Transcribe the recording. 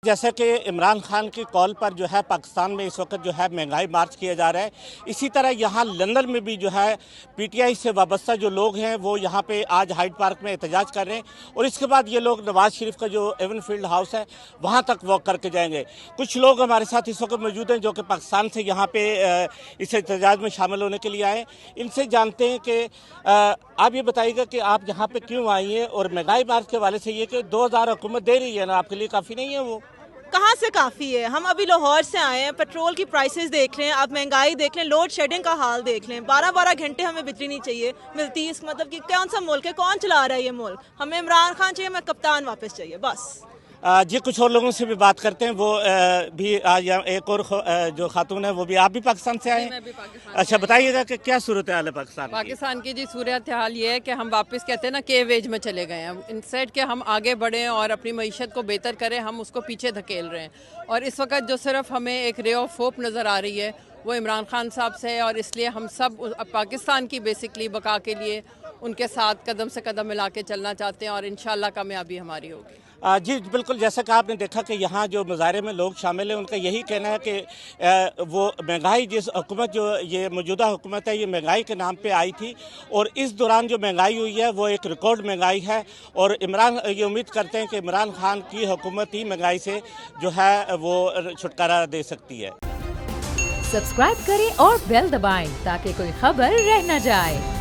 जैसे कि इमरान खान की कॉल पर जो है पाकिस्तान में इस वक्त जो है महंगाई मार्च किया जा रहा है, इसी तरह यहाँ लंदन में भी जो है पीटीआई से वाबस्ता जो लोग हैं वो यहाँ पे आज हाइड पार्क में एहतजाज कर रहे हैं और इसके बाद ये लोग नवाज शरीफ का जो एवन फील्ड हाउस है वहाँ तक वॉक करके जाएंगे। कुछ लोग हमारे साथ इस वक्त मौजूद हैं जो कि पाकिस्तान से यहाँ पे इस एहतजाज में शामिल होने के लिए आए। इनसे जानते हैं कि आप ये बताइएगा कि आप यहाँ पे क्यों आई हैं और महंगाई मार्च के हवाले से ये कि 2000 हुकूमत दे रही है ना, आपके लिए काफ़ी नहीं है वो? कहाँ से काफ़ी है। हम अभी लाहौर से आए हैं, पेट्रोल की प्राइसेस देख लें, आप महंगाई देख लें, लोड शेडिंग का हाल देख लें। 12-12 घंटे हमें बिजली नहीं चाहिए मिलती। इस मतलब कि कौन सा मुल्क है, कौन चला रहा है ये मुल्क? हमें इमरान खान चाहिए, हमें कप्तान वापस चाहिए बस। जी कुछ और लोगों से भी बात करते हैं। वो भी आज एक और जो खातून है वो भी, आप भी पाकिस्तान से आए हैं? मैं भी पाकिस्तान। अच्छा, बताइएगा कि क्या सूरत हाल है पाकिस्तान की जी सूरत हाल ये है कि हम वापस कहते हैं ना केव एज में चले गए हैं। इंस्टेड के हम आगे बढ़ें और अपनी मईशत को बेहतर करें, हम उसको पीछे धकेल रहे हैं। और इस वक्त जो सिर्फ हमें एक रे ऑफ होप नज़र आ रही है वो इमरान खान साहब से है, और इसलिए हम सब पाकिस्तान की बेसिकली बका के लिए उनके साथ कदम से कदम मिला के चलना चाहते हैं और इंशाल्लाह कामयाबी हमारी होगी। जी बिल्कुल, जैसा कि आपने देखा कि यहाँ जो मुजाहरे में लोग शामिल हैं उनका यही कहना है कि वो महंगाई जिस हुकूमत जो ये मौजूदा हुकूमत है ये महंगाई के नाम पे आई थी और इस दौरान जो महंगाई हुई है वो एक रिकॉर्ड महंगाई है और इमरान ये उम्मीद करते हैं कि इमरान खान की हुकूमत ही महंगाई से जो है वो छुटकारा दे सकती है। सब्सक्राइब करें और बेल दबाएं ताकि कोई खबर रह न जाए।